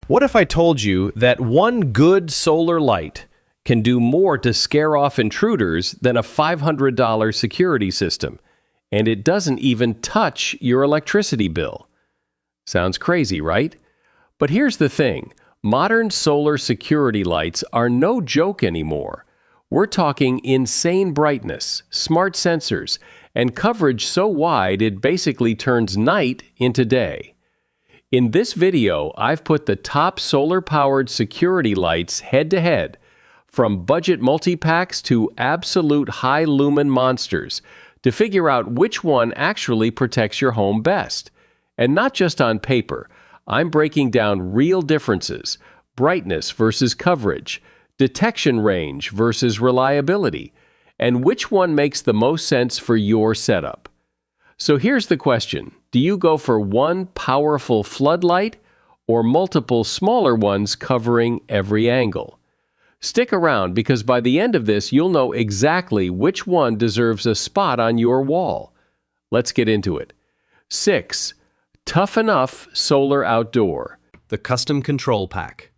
What if I told you that one good solar light can do more to scare off intruders than a $500 security system, and it doesn't even touch your electricity bill? Sounds crazy, right? But here's the thing. Modern solar security lights are no joke anymore. We're talking insane brightness, smart sensors, and coverage so wide it basically turns night into day. In this video, I've put the top solar-powered security lights head-to-head, from budget multi-packs to absolute high-lumen monsters, to figure out which one actually protects your home best. And not just on paper. I'm breaking down real differences, brightness versus coverage, detection range versus reliability, and which one makes the most sense for your setup. So here's the question. Do you go for one powerful floodlight or multiple smaller ones covering every angle? Stick around because by the end of this, you'll know exactly which one deserves a spot on your wall. Let's get into it. 6. Tuffenough Solar Outdoor. The Custom Control Pack.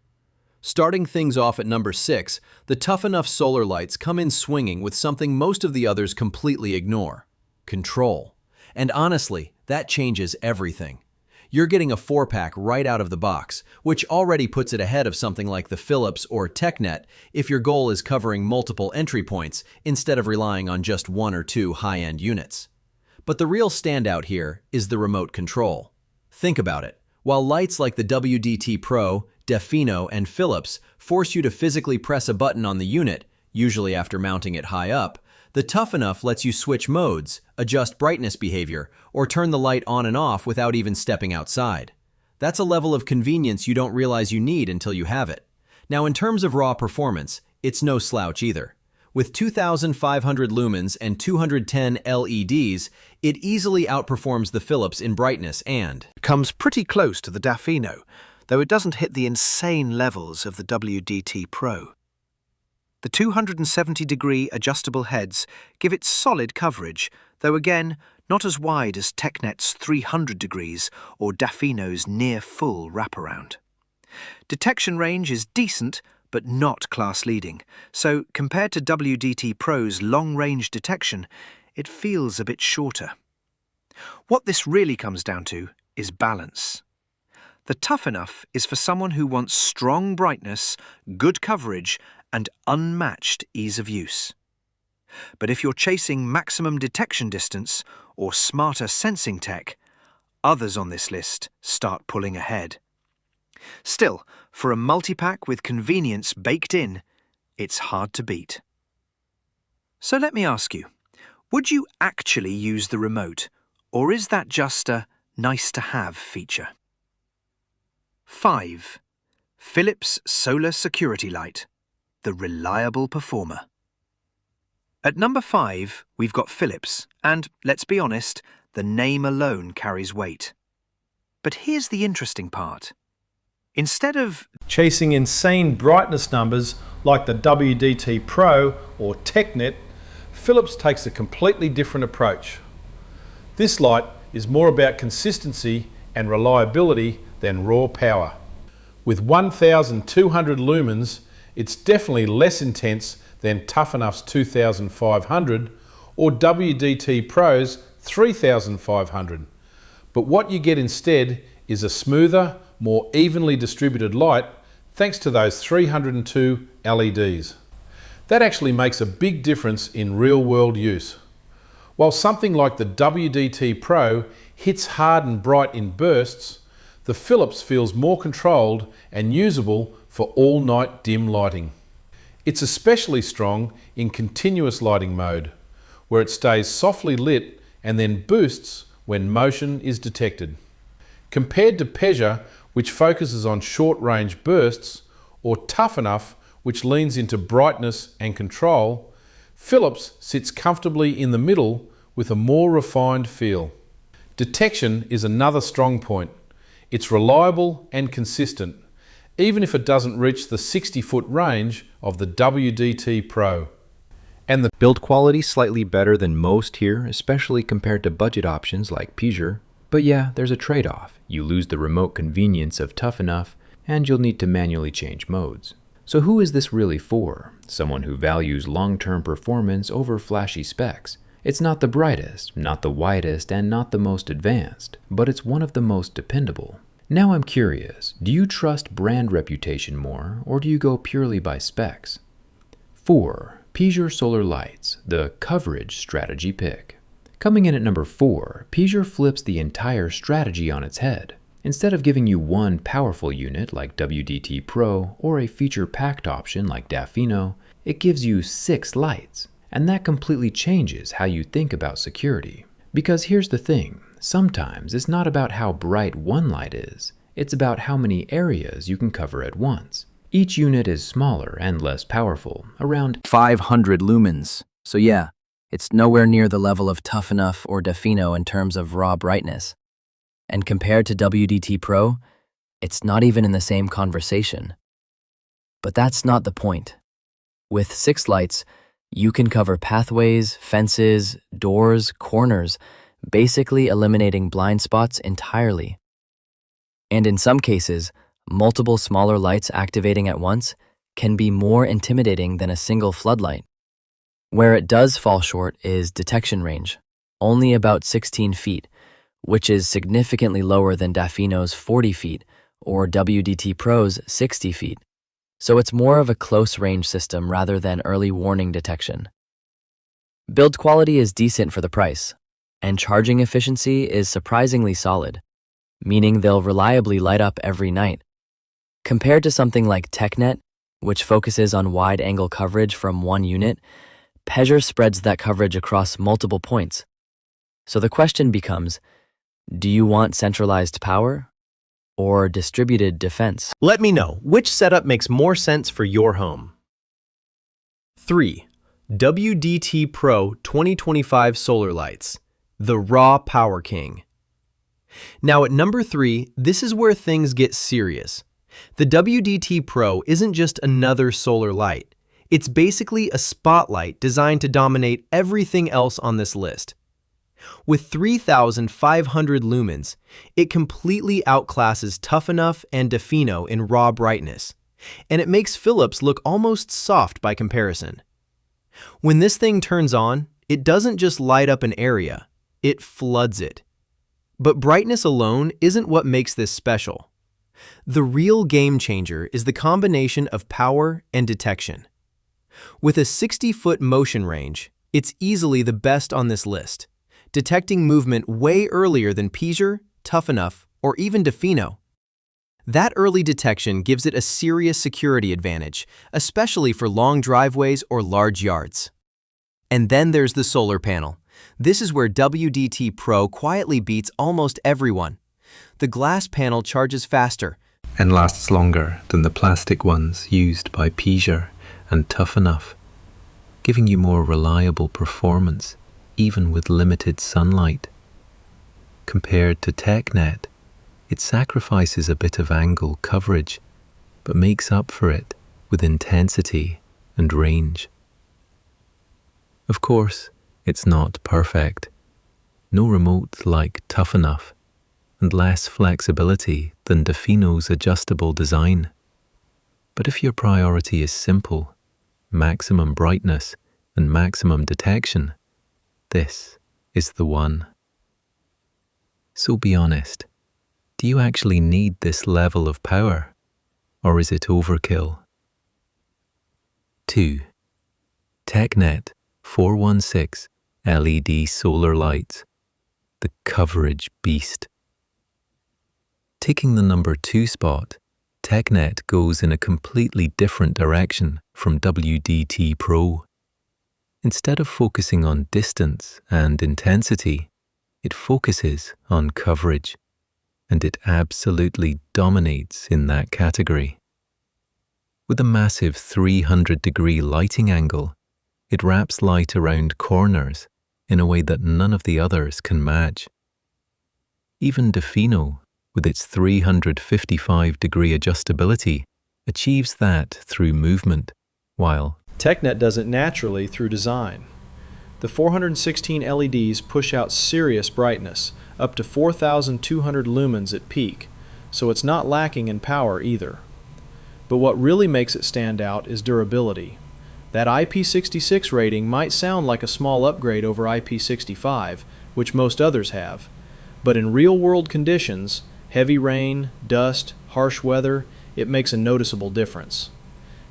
Starting things off at number 6, the Tuffenough solar lights come in swinging with something most of the others completely ignore: control. And honestly, that changes everything. You're getting a 4-pack right out of the box, which already puts it ahead of something like the Philips or TECKNET if your goal is covering multiple entry points instead of relying on just one or two high-end units. But the real standout here is the remote control. Think about it. While lights like the WdtPro, Daphino, and Philips force you to physically press a button on the unit, usually after mounting it high up, the Tuffenough lets you switch modes, adjust brightness behavior, or turn the light on and off without even stepping outside. That's a level of convenience you don't realize you need until you have it. Now, in terms of raw performance, it's no slouch either. With 2,500 lumens and 210 LEDs, it easily outperforms the Philips in brightness and comes pretty close to the Daphino, though it doesn't hit the insane levels of the WdtPro. The 270-degree adjustable heads give it solid coverage, though again, not as wide as TECKNET's 300 degrees or Daphino's near-full wraparound. Detection range is decent, but not class-leading, so compared to WdtPro's long-range detection, it feels a bit shorter. What this really comes down to is balance. The Tuffenough is for someone who wants strong brightness, good coverage, and unmatched ease of use. But if you're chasing maximum detection distance or smarter sensing tech, others on this list start pulling ahead. Still, for a multi-pack with convenience baked in, it's hard to beat. So let me ask you, would you actually use the remote, or is that just a nice-to-have feature? 5. Philips Solar Security Light, the reliable performer. At number 5, we've got Philips, and let's be honest, the name alone carries weight. But here's the interesting part. Instead of chasing insane brightness numbers like the WdtPro or TECKNET, Philips takes a completely different approach. This light is more about consistency and reliability than raw power. With 1,200 lumens, it's definitely less intense than Tuffenough's 2,500 or WdtPro's 3,500. But what you get instead is a smoother, more evenly distributed light thanks to those 302 LEDs. That actually makes a big difference in real-world use. While something like the WdtPro hits hard and bright in bursts, the Philips feels more controlled and usable for all-night dim lighting. It's especially strong in continuous lighting mode, where it stays softly lit and then boosts when motion is detected. Compared to Peasur, which focuses on short-range bursts, or Tuffenough, which leans into brightness and control, Philips sits comfortably in the middle with a more refined feel. Detection is another strong point. It's reliable and consistent, even if it doesn't reach the 60-foot range of the WdtPro. And the build quality slightly better than most here, especially compared to budget options like Peasur. But yeah, there's a trade-off. You lose the remote convenience of Tuffenough, and you'll need to manually change modes. So who is this really for? Someone who values long-term performance over flashy specs. It's not the brightest, not the widest, and not the most advanced, but it's one of the most dependable. Now I'm curious, do you trust brand reputation more, or do you go purely by specs? 4. Peasur Solar Lights, the coverage strategy pick. Coming in at number 4, Peasur flips the entire strategy on its head. Instead of giving you one powerful unit like WdtPro or a feature-packed option like Daphino, it gives you 6 lights. And that completely changes how you think about security. Because here's the thing, sometimes it's not about how bright one light is, it's about how many areas you can cover at once. Each unit is smaller and less powerful, around 500 lumens. So yeah, it's nowhere near the level of Tuffenough or Daphino in terms of raw brightness. And compared to WdtPro, it's not even in the same conversation. But that's not the point. With 6 lights, you can cover pathways, fences, doors, corners, basically eliminating blind spots entirely. And in some cases, multiple smaller lights activating at once can be more intimidating than a single floodlight. Where it does fall short is detection range, only about 16 feet, which is significantly lower than Daphino's 40 feet or WdtPro's 60 feet. So it's more of a close-range system rather than early warning detection. Build quality is decent for the price, and charging efficiency is surprisingly solid, meaning they'll reliably light up every night. Compared to something like TECKNET, which focuses on wide-angle coverage from one unit, Peasur spreads that coverage across multiple points. So the question becomes, do you want centralized power or distributed defense? Let me know which setup makes more sense for your home. 3. WdtPro 2025 Solar Lights, the Raw Power King. Now at number 3, this is where things get serious. The WdtPro isn't just another solar light. It's basically a spotlight designed to dominate everything else on this list. With 3,500 lumens, it completely outclasses Tuffenough and Daphino in raw brightness, and it makes Philips look almost soft by comparison. When this thing turns on, it doesn't just light up an area, it floods it. But brightness alone isn't what makes this special. The real game changer is the combination of power and detection. With a 60-foot motion range, it's easily the best on this list, detecting movement way earlier than Peasur, Tuffenough, or even Daphino. That early detection gives it a serious security advantage, especially for long driveways or large yards. And then there's the solar panel. This is where WdtPro quietly beats almost everyone. The glass panel charges faster and lasts longer than the plastic ones used by Peasur and Tuffenough, giving you more reliable performance even with limited sunlight. Compared to TECKNET, it sacrifices a bit of angle coverage, but makes up for it with intensity and range. Of course, it's not perfect. No remote like Tuffenough, and less flexibility than Daphino's adjustable design. But if your priority is simple, maximum brightness and maximum detection, this is the one. So be honest, do you actually need this level of power, or is it overkill? 2. TECKNET 416 LED Solar Lights, the coverage beast. Taking the number 2 spot, TECKNET goes in a completely different direction from WdtPro. Instead of focusing on distance and intensity, it focuses on coverage, and it absolutely dominates in that category. With a massive 300-degree lighting angle, it wraps light around corners in a way that none of the others can match. Even Daphino, with its 355-degree adjustability, achieves that through movement, while TECKNET does it naturally through design. The 416 LEDs push out serious brightness, up to 4,200 lumens at peak, so it's not lacking in power either. But what really makes it stand out is durability. That IP66 rating might sound like a small upgrade over IP65, which most others have, but in real-world conditions, heavy rain, dust, harsh weather, it makes a noticeable difference.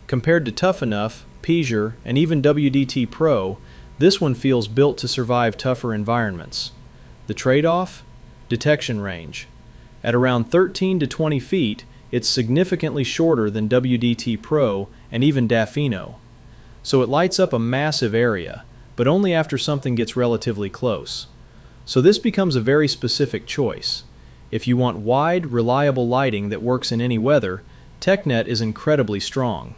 Compared to Tuffenough, Peasur, and even WdtPro, this one feels built to survive tougher environments. The trade-off? Detection range. At around 13 to 20 feet, it's significantly shorter than WdtPro and even Daphino. So it lights up a massive area, but only after something gets relatively close. So this becomes a very specific choice. If you want wide, reliable lighting that works in any weather, TECKNET is incredibly strong.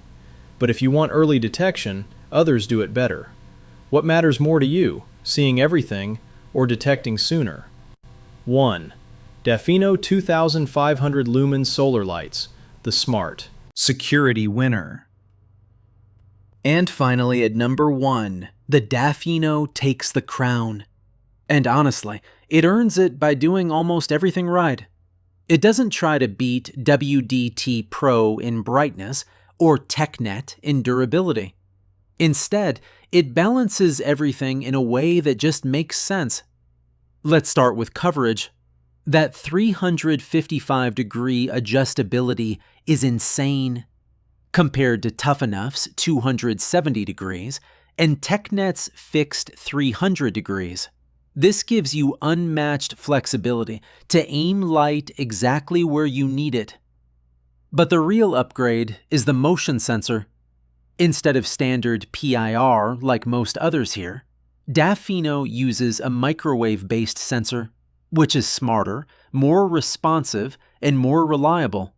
But if you want early detection, others do it better. What matters more to you, seeing everything or detecting sooner? 1. Daphino 2500 lumen solar lights, the Smart. Security winner. And finally, at number 1, the Daphino takes the crown. And honestly, it earns it by doing almost everything right. It doesn't try to beat WdtPro in brightness or TECKNET in durability. Instead, it balances everything in a way that just makes sense. Let's start with coverage. That 355-degree adjustability is insane, compared to Tuffenough's 270 degrees and TECKNET's fixed 300 degrees. This gives you unmatched flexibility to aim light exactly where you need it. But the real upgrade is the motion sensor. Instead of standard PIR like most others here, Daphino uses a microwave-based sensor, which is smarter, more responsive, and more reliable.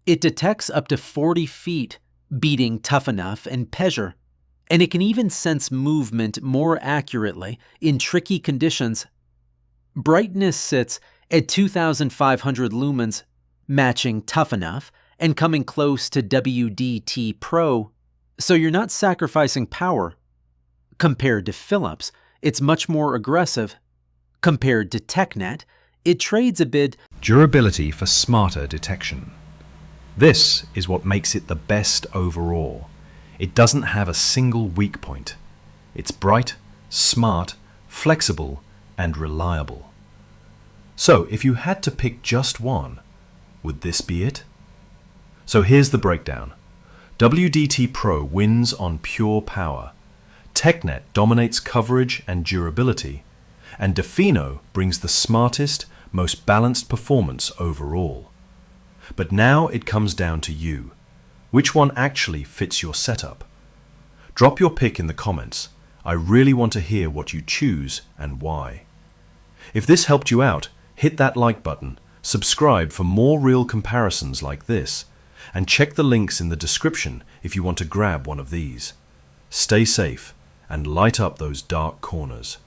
It detects up to 40 feet, beating Tuffenough and Peasur, and it can even sense movement more accurately in tricky conditions. Brightness sits at 2,500 lumens, matching Tuffenough and coming close to WdtPro, so you're not sacrificing power. Compared to Philips, it's much more aggressive. Compared to TECKNET, it trades a bit durability for smarter detection. This is what makes it the best overall. It doesn't have a single weak point. It's bright, smart, flexible, and reliable. So if you had to pick just one, would this be it? So here's the breakdown. WdtPro wins on pure power. TECKNET dominates coverage and durability. And Daphino brings the smartest, most balanced performance overall. But now it comes down to you. Which one actually fits your setup? Drop your pick in the comments. I really want to hear what you choose and why. If this helped you out, hit that like button, subscribe for more real comparisons like this, and check the links in the description if you want to grab one of these. Stay safe and light up those dark corners.